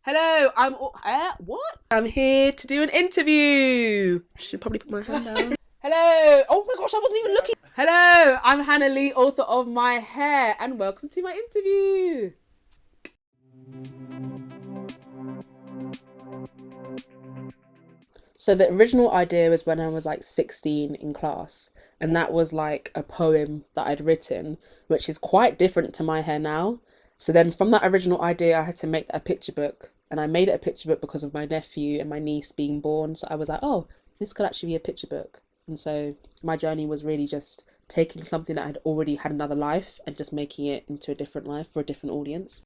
Hello, what? I'm here to do an interview. I should probably put my hand down. Hello. Oh my gosh, I wasn't even looking. Hello, I'm Hannah Lee, author of My Hair, and welcome to my interview. So the original idea was when I was like 16 in class, and that was like a poem that I'd written, which is quite different to My Hair now. So then from that original idea, I had to make that a picture book, and I made it a picture book because of my nephew and my niece being born. So I was like, oh, this could actually be a picture book. And so my journey was really just taking something that had already had another life and just making it into a different life for a different audience.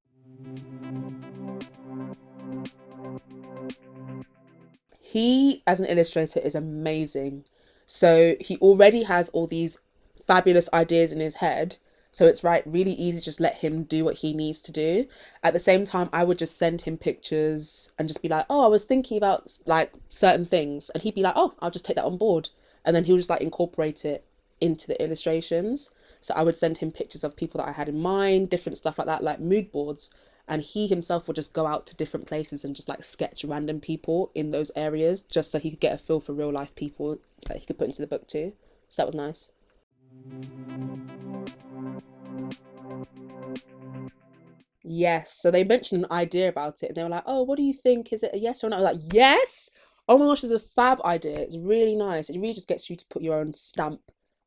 He, as an illustrator, is amazing. So he already has all these fabulous ideas in his head. So it's right, really easy to just let him do what he needs to do. At the same time, I would just send him pictures and just be like, oh, I was thinking about like certain things. And he'd be like, oh, I'll just take that on board. And then he'll just like incorporate it into the illustrations. So I would send him pictures of people that I had in mind, different stuff like mood boards. And he himself would just go out to different places and just like sketch random people in those areas just so he could get a feel for real life people that he could put into the book too. So that was nice. Yes. So they mentioned an idea about it and they were like, oh, what do you think? Is it a yes or no? I was like, yes. Oh my gosh, it's a fab idea. It's really nice. It really just gets you to put your own stamp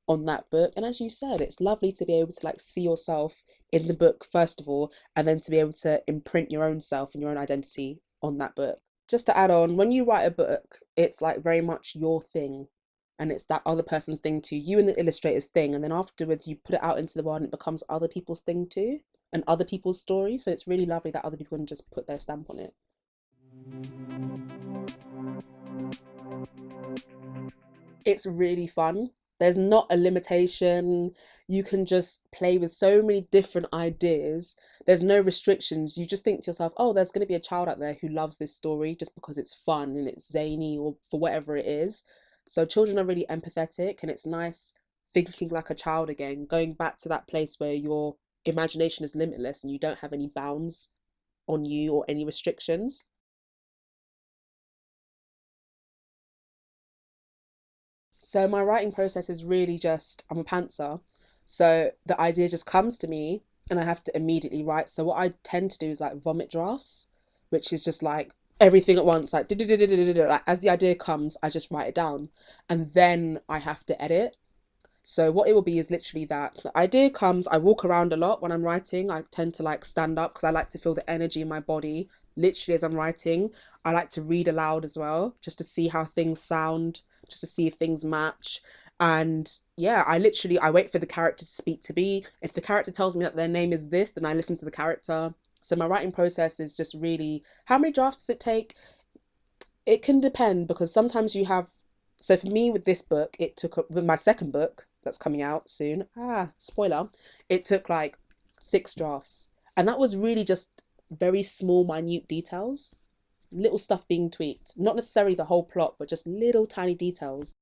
on that book. And as you said, it's lovely to be able to like see yourself in the book first of all, and then to be able to imprint your own self and your own identity on that book. Just to add on, when you write a book, it's like very much your thing. And it's that other person's thing too, you and the illustrator's thing. And then afterwards you put it out into the world and it becomes other people's thing too, and other people's story. So it's really lovely that other people can just put their stamp on it. It's really fun. There's not a limitation. You can just play with so many different ideas. There's no restrictions. You just think to yourself, oh, there's going to be a child out there who loves this story just because it's fun and it's zany or for whatever it is. So children are really empathetic and it's nice thinking like a child again, going back to that place where your imagination is limitless and you don't have any bounds on you or any restrictions. So my writing process is really just, I'm a pantser. So the idea just comes to me and I have to immediately write. So what I tend to do is like vomit drafts, which is just like everything at once, like like as the idea comes, I just write it down and then I have to edit. So what it will be is literally that the idea comes, I walk around a lot when I'm writing. I tend to like stand up because I like to feel the energy in my body literally as I'm writing. I like to read aloud as well, just to see how things sound, just to see if things match. And yeah, I wait for the character to speak to me. If the character tells me that their name is this, then I listen to the character. So my writing process is just really, how many drafts does it take? It can depend because sometimes you have, so for me with this book, it took, with my second book that's coming out soon, spoiler, it took like 6 drafts. And that was really just very small, minute details, little stuff being tweaked. Not necessarily the whole plot, but just little tiny details.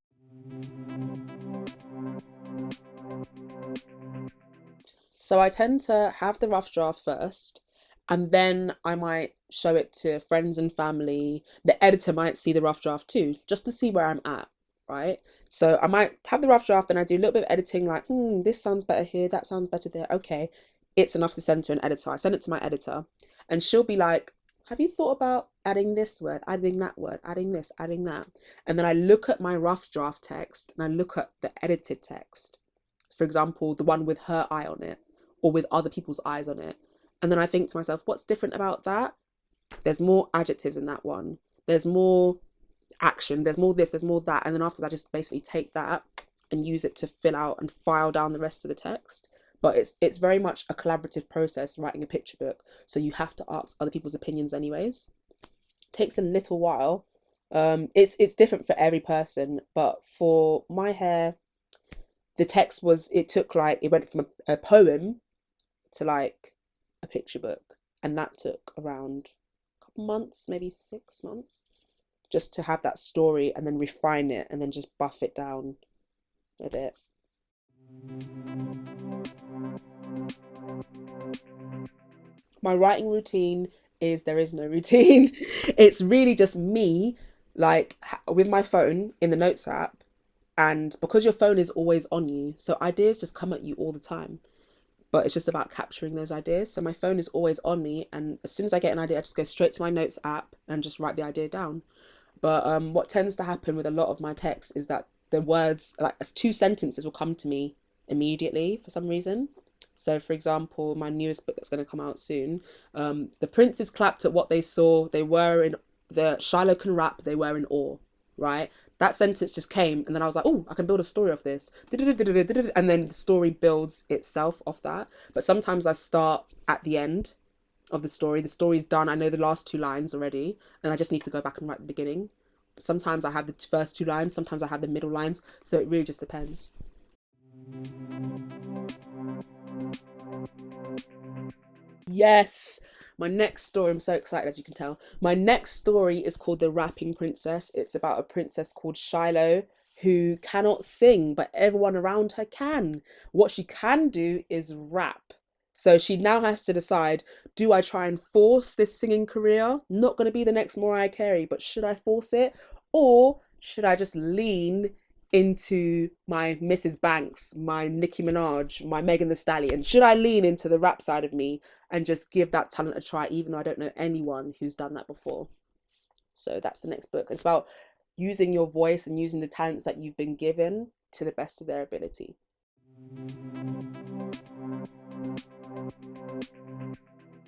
So I tend to have the rough draft first, and then I might show it to friends and family. The editor might see the rough draft too, just to see where I'm at, right? So I might have the rough draft and I do a little bit of editing, like, this sounds better here, that sounds better there. Okay, it's enough to send to an editor. I send it to my editor, and she'll be like, have you thought about adding this word, adding this, adding that? And then I look at my rough draft text and I look at the edited text. For example, the one with her eye on it or with other people's eyes on it. And then I think to myself, what's different about that? There's more adjectives in that one. There's more action. There's more this, there's more that. And then after that, I just basically take that and use it to fill out and file down the rest of the text. But it's very much a collaborative process writing a picture book. So you have to ask other people's opinions anyways. It takes a little while. It's different for every person, but for My Hair, the text was, it went from a poem to like a picture book, and that took around a couple months, maybe 6 months, just to have that story and then refine it and then just buff it down a bit. My writing routine is there is no routine. It's really just me, like with my phone in the notes app. And because your phone is always on you, so ideas just come at you all the time. But it's just about capturing those ideas. So my phone is always on me. And as soon as I get an idea, I just go straight to my notes app and just write the idea down. But what tends to happen with a lot of my texts is that the words, like as two sentences, will come to me immediately for some reason. So, for example, my newest book that's going to come out soon, the princes clapped at what they saw. They were in the Shiloh can rap. They were in awe, right? That sentence just came, and then I was like, oh, I can build a story off this. And then the story builds itself off that. But sometimes I start at the end of the story. The story's done. I know the last two lines already, and I just need to go back and write the beginning. Sometimes I have the first two lines. Sometimes I have the middle lines. So it really just depends. Yes, my next story, I'm so excited as you can tell. My next story is called The Rapping Princess. It's about a princess called Shiloh who cannot sing, but everyone around her can. What she can do is rap. So she now has to decide, do I try and force this singing career? Not going to be the next Mariah Carey, but should I force it? Or should I just lean into my Mrs. Banks, my Nicki Minaj, my Megan Thee Stallion? Should I lean into the rap side of me and just give that talent a try, even though I don't know anyone who's done that before? So that's the next book. It's about using your voice and using the talents that you've been given to the best of their ability.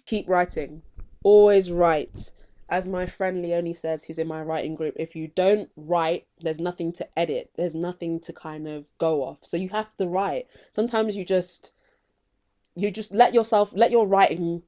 Keep writing. Always write. As my friend Leonie says, who's in my writing group, if you don't write, there's nothing to edit. There's nothing to kind of go off. So you have to write. Sometimes you just let your writing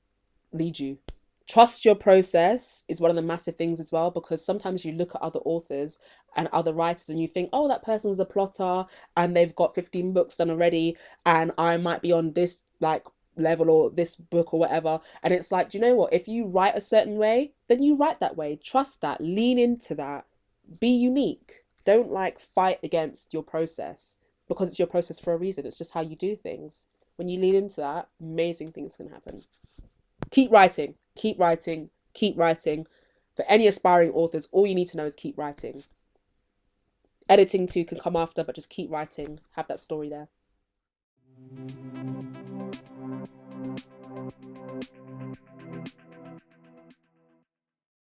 lead you. Trust your process is one of the massive things as well, because sometimes you look at other authors and other writers and you think, oh, that person's a plotter and they've got 15 books done already, and I might be on this like level or this book or whatever. And it's like, do you know what? If you write a certain way, then you write that way. Trust that. Lean into that. Be unique. Don't like fight against your process, because it's your process for a reason. It's just how you do things. When you lean into that, amazing things can happen. Keep writing, keep writing, keep writing. For any aspiring authors, all you need to know is keep writing. Editing too can come after, but just keep writing. Have that story there.